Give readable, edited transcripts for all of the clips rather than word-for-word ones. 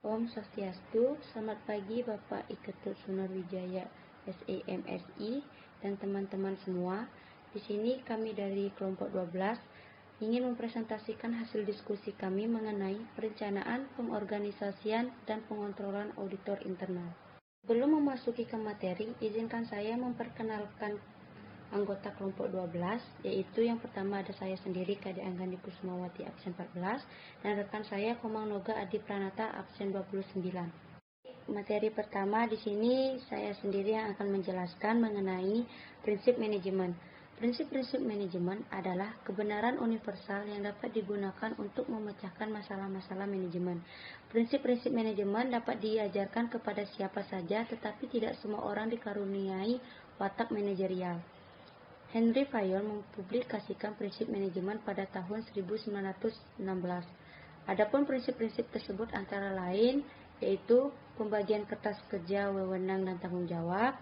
Om Swastiastu, selamat pagi Bapak Iketut Sunarwijaya SEMSI dan teman-teman semua. Di sini kami dari kelompok 12 ingin mempresentasikan hasil diskusi kami mengenai perencanaan, pengorganisasian, dan pengontrolan auditor internal. Sebelum memasuki ke materi, izinkan saya memperkenalkan anggota kelompok 12, yaitu yang pertama ada saya sendiri, Kade Anggani Kusumawati, absen 14, dan rekan saya Komang Noga Adi Pranata, absen 29. Materi pertama di sini saya sendiri yang akan menjelaskan mengenai prinsip manajemen. Prinsip-prinsip manajemen adalah kebenaran universal yang dapat digunakan untuk memecahkan masalah-masalah manajemen. Prinsip-prinsip manajemen dapat diajarkan kepada siapa saja, tetapi tidak semua orang dikaruniai watak manajerial. Henry Fayol mempublikasikan prinsip manajemen pada tahun 1916. Adapun prinsip-prinsip tersebut antara lain yaitu pembagian kertas kerja, wewenang dan tanggung jawab,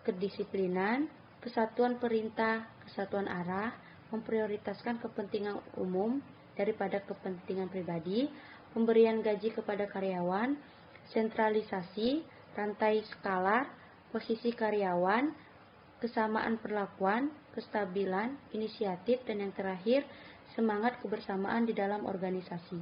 kedisiplinan, kesatuan perintah, kesatuan arah, memprioritaskan kepentingan umum daripada kepentingan pribadi, pemberian gaji kepada karyawan, sentralisasi, rantai skalar, posisi karyawan, kesamaan perlakuan, kestabilan, inisiatif, dan yang terakhir, semangat kebersamaan di dalam organisasi.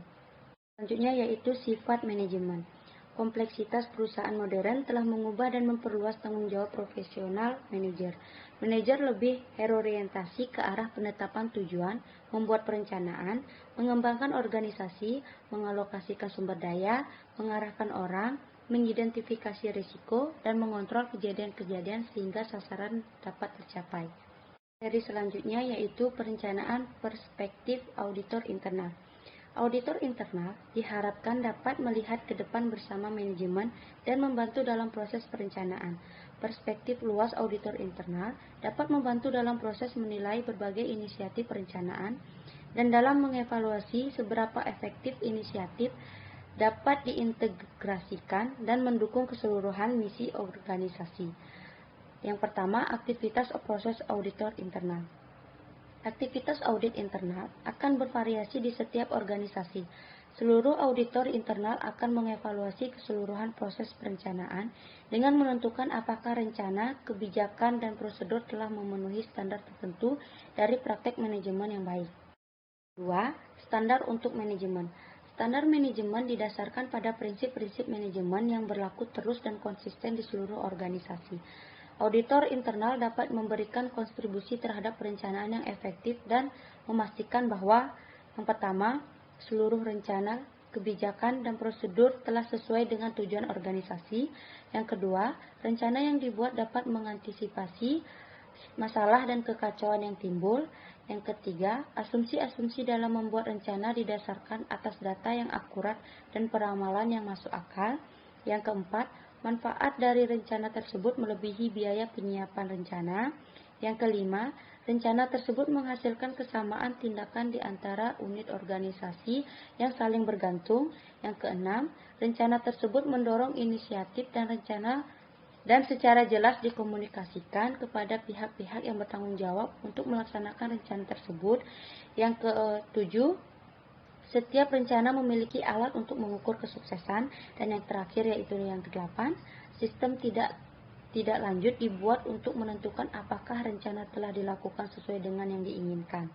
Selanjutnya yaitu sifat manajemen. Kompleksitas perusahaan modern telah mengubah dan memperluas tanggung jawab profesional manajer. Manajer lebih terorientasi ke arah penetapan tujuan, membuat perencanaan, mengembangkan organisasi, mengalokasikan sumber daya, mengarahkan orang, mengidentifikasi risiko, dan mengontrol kejadian-kejadian sehingga sasaran dapat tercapai. Seri selanjutnya yaitu perencanaan perspektif auditor internal. Auditor internal diharapkan dapat melihat ke depan bersama manajemen dan membantu dalam proses perencanaan. Perspektif luas auditor internal dapat membantu dalam proses menilai berbagai inisiatif perencanaan dan dalam mengevaluasi seberapa efektif inisiatif dapat diintegrasikan dan mendukung keseluruhan misi organisasi. Yang pertama, aktivitas proses auditor internal. Aktivitas audit internal akan bervariasi di setiap organisasi. Seluruh auditor internal akan mengevaluasi keseluruhan proses perencanaan dengan menentukan apakah rencana, kebijakan, dan prosedur telah memenuhi standar tertentu dari praktek manajemen yang baik. 2. Standar untuk manajemen. Standar manajemen didasarkan pada prinsip-prinsip manajemen yang berlaku terus dan konsisten di seluruh organisasi. Auditor internal dapat memberikan kontribusi terhadap perencanaan yang efektif dan memastikan bahwa yang pertama, seluruh rencana, kebijakan, dan prosedur telah sesuai dengan tujuan organisasi. Yang kedua, rencana yang dibuat dapat mengantisipasi masalah dan kekacauan yang timbul. Yang ketiga, asumsi-asumsi dalam membuat rencana didasarkan atas data yang akurat dan peramalan yang masuk akal. Yang keempat, manfaat dari rencana tersebut melebihi biaya penyiapan rencana. Yang kelima, rencana tersebut menghasilkan kesamaan tindakan di antara unit organisasi yang saling bergantung. Yang keenam, rencana tersebut mendorong inisiatif dan secara jelas dikomunikasikan kepada pihak-pihak yang bertanggung jawab untuk melaksanakan rencana tersebut. Yang ketujuh, setiap rencana memiliki alat untuk mengukur kesuksesan. Dan yang terakhir yaitu yang kedelapan, sistem tidak lanjut dibuat untuk menentukan apakah rencana telah dilakukan sesuai dengan yang diinginkan.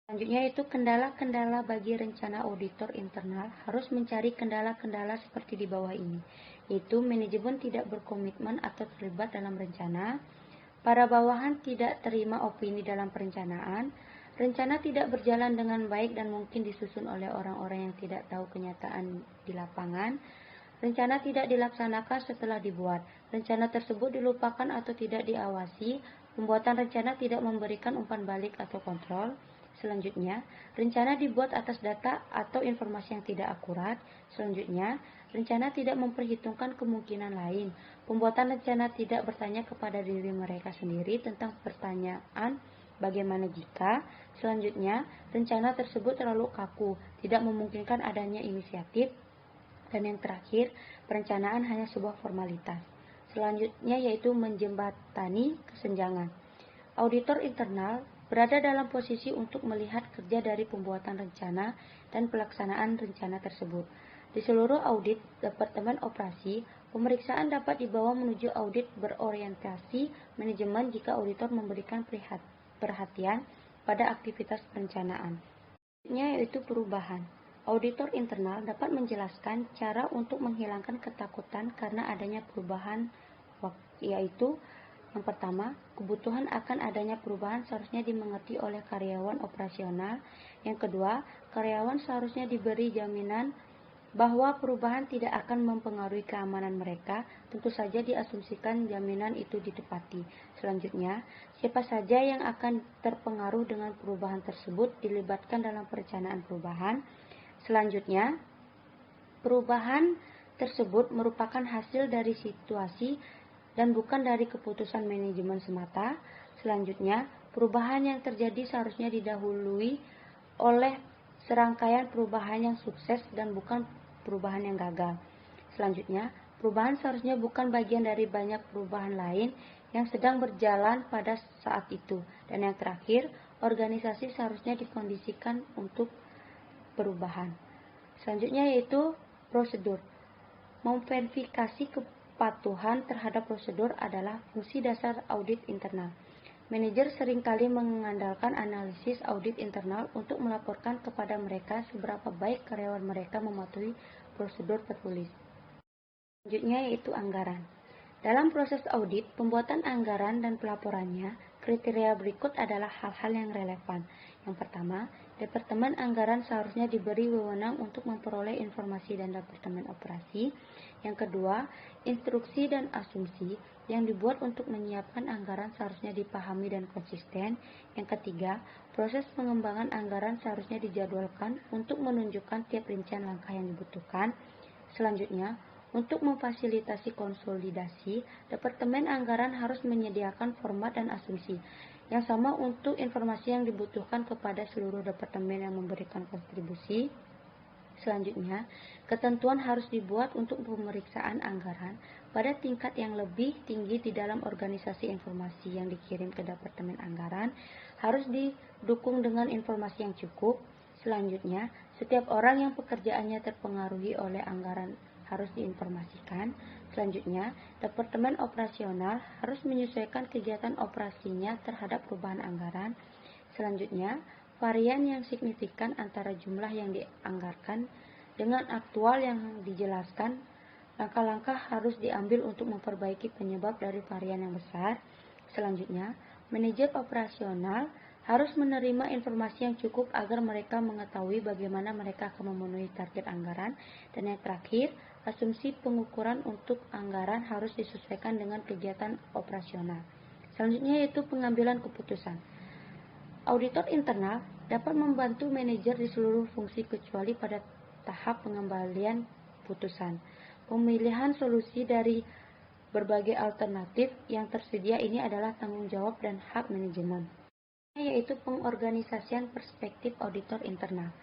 Selanjutnya itu kendala-kendala bagi rencana auditor internal harus mencari kendala-kendala seperti di bawah ini, yaitu manajemen tidak berkomitmen atau terlibat dalam rencana, para bawahan tidak terima opini dalam perencanaan, rencana tidak berjalan dengan baik dan mungkin disusun oleh orang-orang yang tidak tahu kenyataan di lapangan, rencana tidak dilaksanakan setelah dibuat, rencana tersebut dilupakan atau tidak diawasi, pembuatan rencana tidak memberikan umpan balik atau kontrol. Selanjutnya, rencana dibuat atas data atau informasi yang tidak akurat. Selanjutnya, rencana tidak memperhitungkan kemungkinan lain. Pembuatan rencana tidak bertanya kepada diri mereka sendiri tentang pertanyaan bagaimana jika. Selanjutnya, rencana tersebut terlalu kaku, tidak memungkinkan adanya inisiatif. Dan yang terakhir, perencanaan hanya sebuah formalitas. Selanjutnya yaitu menjembatani kesenjangan. Auditor internal berada dalam posisi untuk melihat kerja dari pembuatan rencana dan pelaksanaan rencana tersebut. Di seluruh audit Departemen Operasi, pemeriksaan dapat dibawa menuju audit berorientasi manajemen jika auditor memberikan perhatian pada aktivitas perencanaan. Selanjutnya yaitu perubahan. Auditor internal dapat menjelaskan cara untuk menghilangkan ketakutan karena adanya perubahan, yaitu yang pertama, kebutuhan akan adanya perubahan seharusnya dimengerti oleh karyawan operasional. Yang kedua, karyawan seharusnya diberi jaminan bahwa perubahan tidak akan mempengaruhi keamanan mereka. Tentu saja diasumsikan jaminan itu ditepati. Selanjutnya, siapa saja yang akan terpengaruh dengan perubahan tersebut dilibatkan dalam perencanaan perubahan. Selanjutnya, perubahan tersebut merupakan hasil dari situasi dan bukan dari keputusan manajemen semata. Selanjutnya, perubahan yang terjadi seharusnya didahului oleh serangkaian perubahan yang sukses dan bukan perubahan yang gagal. Selanjutnya, perubahan seharusnya bukan bagian dari banyak perubahan lain yang sedang berjalan pada saat itu. Dan yang terakhir, organisasi seharusnya dikondisikan untuk perubahan. Selanjutnya yaitu prosedur. Memverifikasi kepatuhan terhadap prosedur adalah fungsi dasar audit internal. Manajer seringkali mengandalkan analisis audit internal untuk melaporkan kepada mereka seberapa baik karyawan mereka mematuhi prosedur tertulis. Selanjutnya yaitu anggaran. Dalam proses audit, pembuatan anggaran dan pelaporannya, kriteria berikut adalah hal-hal yang relevan. Yang pertama, Departemen Anggaran seharusnya diberi wewenang untuk memperoleh informasi dan Departemen Operasi. Yang kedua, instruksi dan asumsi yang dibuat untuk menyiapkan anggaran seharusnya dipahami dan konsisten. Yang ketiga, proses pengembangan anggaran seharusnya dijadwalkan untuk menunjukkan tiap rincian langkah yang dibutuhkan. Selanjutnya, untuk memfasilitasi konsolidasi, Departemen Anggaran harus menyediakan format dan asumsi yang sama untuk informasi yang dibutuhkan kepada seluruh departemen yang memberikan kontribusi. Selanjutnya, ketentuan harus dibuat untuk pemeriksaan anggaran pada tingkat yang lebih tinggi di dalam organisasi. Informasi yang dikirim ke Departemen Anggaran harus didukung dengan informasi yang cukup. Selanjutnya, setiap orang yang pekerjaannya terpengaruhi oleh anggaran harus diinformasikan. Selanjutnya, Departemen Operasional harus menyesuaikan kegiatan operasinya terhadap perubahan anggaran. Selanjutnya, varian yang signifikan antara jumlah yang dianggarkan dengan aktual yang dijelaskan. Langkah-langkah harus diambil untuk memperbaiki penyebab dari varian yang besar. Selanjutnya, manajer operasional harus menerima informasi yang cukup agar mereka mengetahui bagaimana mereka akan memenuhi target anggaran. Dan yang terakhir, asumsi pengukuran untuk anggaran harus disesuaikan dengan kegiatan operasional. Selanjutnya yaitu pengambilan keputusan. Auditor internal dapat membantu manajer di seluruh fungsi kecuali pada tahap pengembalian putusan. Pemilihan solusi dari berbagai alternatif yang tersedia ini adalah tanggung jawab dan hak manajemen, yaitu pengorganisasian perspektif auditor internal.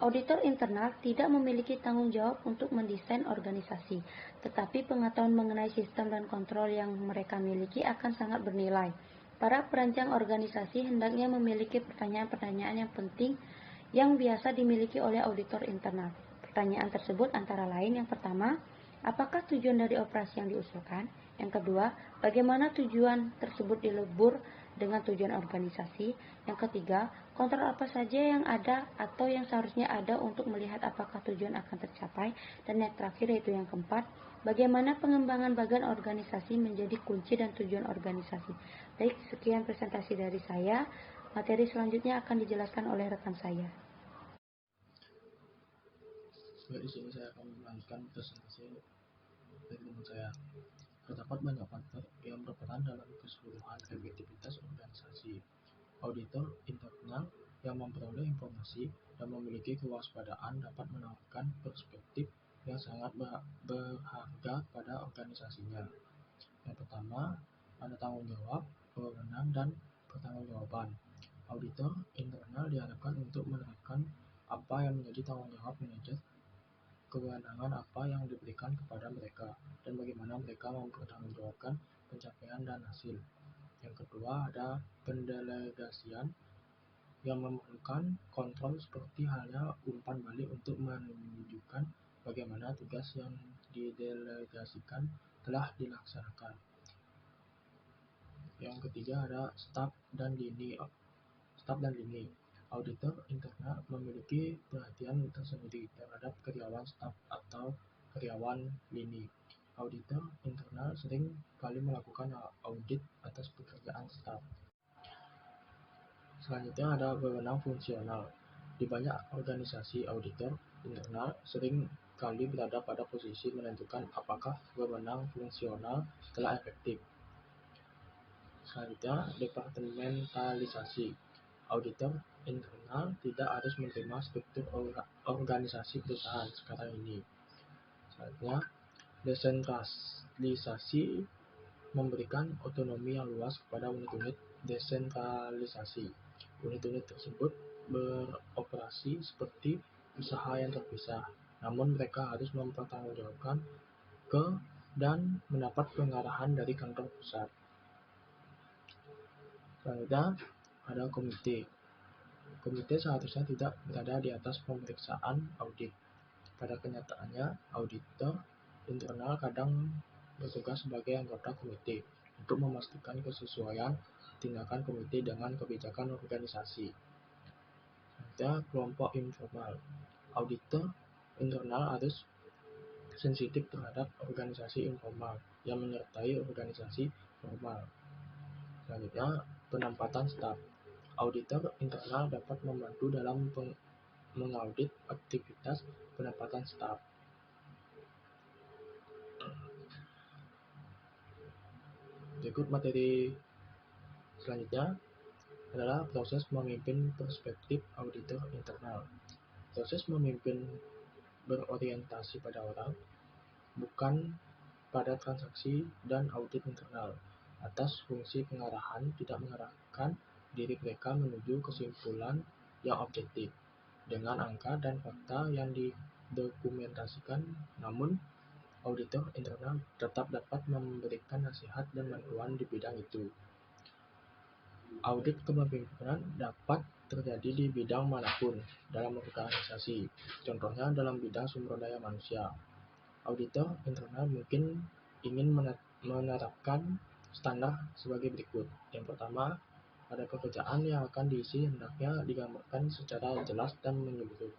Auditor internal tidak memiliki tanggung jawab untuk mendesain organisasi, tetapi pengetahuan mengenai sistem dan kontrol yang mereka miliki akan sangat bernilai. Para perancang organisasi hendaknya memiliki pertanyaan-pertanyaan yang penting yang biasa dimiliki oleh auditor internal. Pertanyaan tersebut antara lain, yang pertama, apakah tujuan dari operasi yang diusulkan? Yang kedua, bagaimana tujuan tersebut dilebur dengan tujuan organisasi? Yang ketiga, kontrol apa saja yang ada atau yang seharusnya ada untuk melihat apakah tujuan akan tercapai? Dan yang terakhir yaitu yang keempat, bagaimana pengembangan bagian organisasi menjadi kunci dan tujuan organisasi. Baik, sekian presentasi dari saya. Materi selanjutnya akan dijelaskan oleh rekan saya. Baik, di sini saya akan melanjutkan presentasi dari teman saya. Terdapat banyak faktor yang berperan dalam keseluruhan efektivitas organisasi. Auditor internal yang memperoleh informasi dan memiliki kewaspadaan dapat menawarkan perspektif yang sangat berharga pada organisasinya. Yang pertama, ada tanggung jawab, wewenang, dan pertanggungjawaban. Auditor internal diharapkan untuk menerapkan apa yang menjadi tanggung jawab manajer, kewenangan apa yang diberikan kepada mereka, dan bagaimana mereka mempertanggungjawabkan pencapaian dan hasil. Yang kedua, ada pendelegasian yang memerlukan kontrol seperti halnya umpan balik untuk menunjukkan bagaimana tugas yang didelegasikan telah dilaksanakan. Yang ketiga ada staf dan lini. Auditor internal memiliki perhatian tersendiri terhadap karyawan staf atau karyawan lini. Auditor internal sering kali melakukan audit atas pekerjaan staf. Selanjutnya ada wewenang fungsional. Di banyak organisasi, auditor internal sering kali berada pada posisi menentukan apakah wewenang fungsional telah efektif. Selanjutnya, departementalisasi. Auditor internal tidak harus menerima struktur organisasi perusahaan sekarang ini. Selanjutnya, desentralisasi memberikan otonomi yang luas kepada unit-unit desentralisasi. Unit-unit tersebut beroperasi seperti usaha yang terpisah, namun mereka harus mempertanggungjawabkan dan mendapat pengarahan dari kantor pusat. Selanjutnya, ada komite. Komite seharusnya tidak berada di atas pemeriksaan audit. Pada kenyataannya, auditor internal kadang bertugas sebagai anggota komite untuk memastikan kesesuaian tindakan komite dengan kebijakan organisasi. Selanjutnya, kelompok informal. Auditor internal harus sensitif terhadap organisasi informal yang menyertai organisasi formal. Selanjutnya, penempatan staf. Auditor internal dapat membantu dalam mengaudit aktivitas penempatan staf. Berikut materi selanjutnya adalah proses memimpin perspektif auditor internal. Proses memimpin berorientasi pada orang, bukan pada transaksi dan audit internal. Atas fungsi pengarahan tidak mengarahkan diri mereka menuju kesimpulan yang objektif dengan angka dan fakta yang didokumentasikan, namun auditor internal tetap dapat memberikan nasihat dan bantuan di bidang itu. Audit kepemimpinan dapat terjadi di bidang manapun dalam organisasi, contohnya dalam bidang sumber daya manusia. Auditor internal mungkin ingin menerapkan standar sebagai berikut. Yang pertama, pada pekerjaan yang akan diisi hendaknya digambarkan secara jelas dan menyeluruh.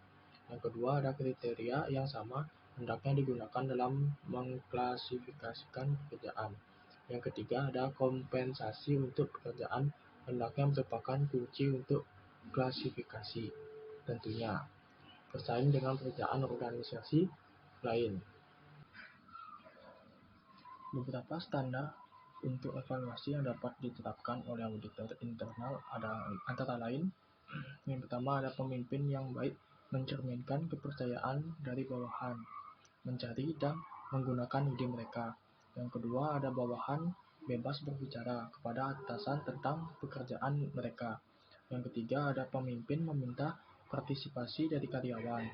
Yang kedua, ada kriteria yang sama hendaknya digunakan dalam mengklasifikasikan pekerjaan. Yang ketiga, ada kompensasi untuk pekerjaan hendaknya merupakan kunci untuk klasifikasi. Tentunya, bersaing dengan pekerjaan organisasi lain. Beberapa standar untuk evaluasi yang dapat ditetapkan oleh auditor internal ada antara lain, yang pertama ada pemimpin yang baik mencerminkan kepercayaan dari bawahan, mencari dan menggunakan ide mereka. Yang kedua ada bawahan bebas berbicara kepada atasan tentang pekerjaan mereka. Yang ketiga ada pemimpin meminta partisipasi dari karyawan.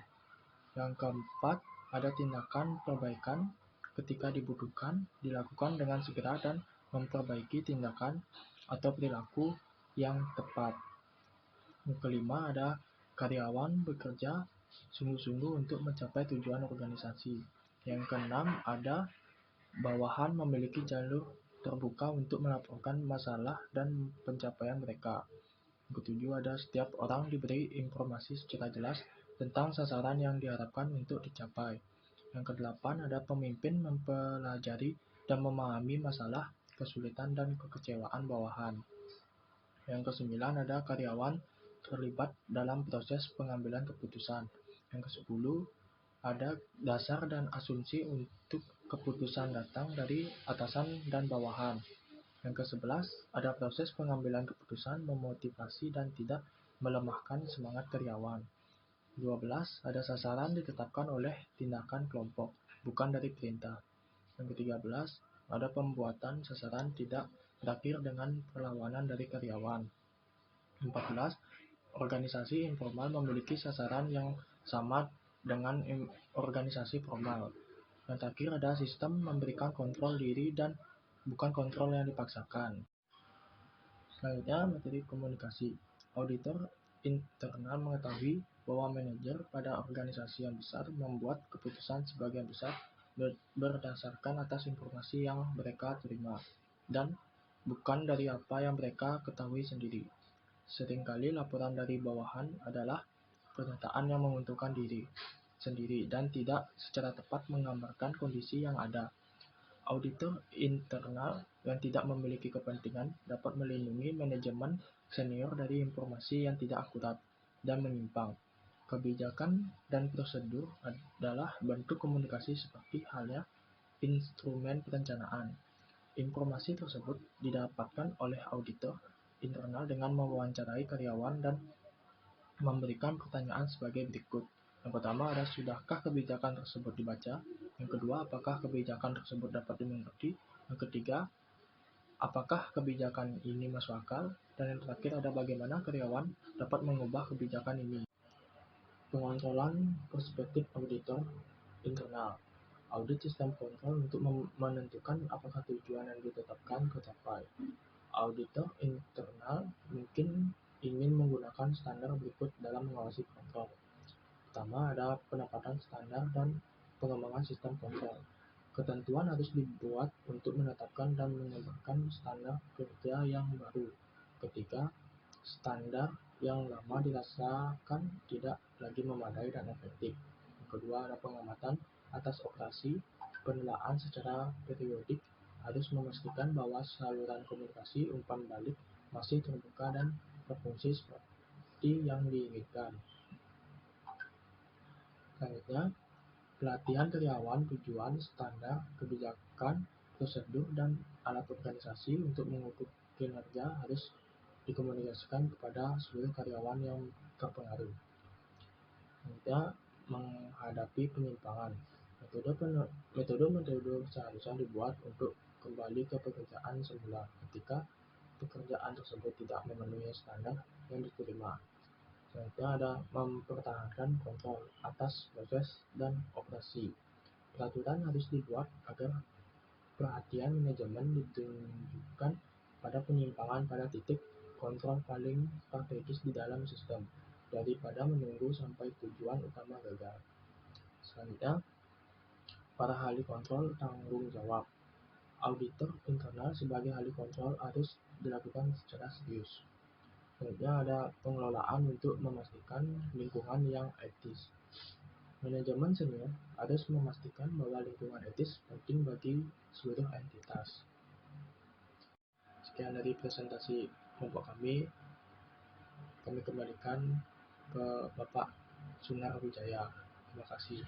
Yang keempat ada tindakan perbaikan ketika dibutuhkan dilakukan dengan segera dan memperbaiki tindakan atau perilaku yang tepat. Yang kelima ada karyawan bekerja sungguh-sungguh untuk mencapai tujuan organisasi. Yang keenam ada bawahan memiliki jalur terbuka untuk melaporkan masalah dan pencapaian mereka. Yang ketujuh ada setiap orang diberi informasi secara jelas tentang sasaran yang diharapkan untuk dicapai. Yang kedelapan ada pemimpin mempelajari dan memahami masalah, kesulitan dan kekecewaan bawahan. Yang kesembilan ada karyawan terlibat dalam proses pengambilan keputusan. Yang kesepuluh ada dasar dan asumsi untuk keputusan datang dari atasan dan bawahan. Yang ke-11 ada proses pengambilan keputusan memotivasi dan tidak melemahkan semangat karyawan. 12 ada sasaran ditetapkan oleh tindakan kelompok, bukan dari perintah. Yang ke-13 ada pembuatan sasaran tidak berakhir dengan perlawanan dari karyawan. 14 organisasi informal memiliki sasaran yang sama dengan organisasi formal. Yang terakhir ada sistem memberikan kontrol diri dan bukan kontrol yang dipaksakan. Selanjutnya materi komunikasi. Auditor internal mengetahui bahwa manajer pada organisasi yang besar membuat keputusan sebagian besar berdasarkan atas informasi yang mereka terima dan bukan dari apa yang mereka ketahui sendiri. Seringkali laporan dari bawahan adalah pernyataan yang menguntungkan diri sendiri dan tidak secara tepat menggambarkan kondisi yang ada. Auditor internal yang tidak memiliki kepentingan dapat melindungi manajemen senior dari informasi yang tidak akurat dan menyimpang. Kebijakan dan prosedur adalah bentuk komunikasi seperti halnya instrumen perencanaan. Informasi tersebut didapatkan oleh auditor internal dengan mewawancarai karyawan dan memberikan pertanyaan sebagai berikut. Yang pertama adalah sudahkah kebijakan tersebut dibaca? Yang kedua, apakah kebijakan tersebut dapat dimengerti? Yang ketiga, apakah kebijakan ini masuk akal? Dan yang terakhir ada bagaimana karyawan dapat mengubah kebijakan ini. Pengontrolan perspektif auditor internal. Audit sistem kontrol untuk menentukan apakah tujuan yang ditetapkan tercapai. Auditor internal mungkin ingin menggunakan standar berikut dalam mengawasi kontrol. Pertama, ada penempatan standar dan pengembangan sistem kontrol. Ketentuan harus dibuat untuk menetapkan dan mengembangkan standar kerja yang baru. Ketiga, standar yang lama dirasakan tidak lagi memadai dan efektif. Yang kedua, ada pengamatan atas operasi. Penilaian secara periodik harus memastikan bahwa saluran komunikasi umpan balik masih terbuka dan berfungsi seperti yang diinginkan. Selanjutnya, pelatihan karyawan tujuan, standar, kebijakan, prosedur, dan alat organisasi untuk mengukur kinerja harus dikomunikasikan kepada seluruh karyawan yang terpengaruh. Selanjutnya, menghadapi penyimpangan. Metode seharusnya dibuat untuk kembali ke pekerjaan semula ketika pekerjaan tersebut tidak memenuhi standar yang diterima. Selanjutnya ada mempertahankan kontrol atas proses dan operasi. Peraturan harus dibuat agar perhatian manajemen ditunjukkan pada penyimpangan pada titik kontrol paling strategis di dalam sistem, daripada menunggu sampai tujuan utama gagal. Selanjutnya, para ahli kontrol tanggung jawab. Auditor internal sebagai ahli kontrol harus dilakukan secara serius. Selanjutnya ada pengelolaan untuk memastikan lingkungan yang etis. Manajemen senior harus memastikan bahwa lingkungan etis penting bagi seluruh entitas. Sekian dari presentasi kelompok kami kembalikan ke Bapak Sunar Wijaya. Terima kasih.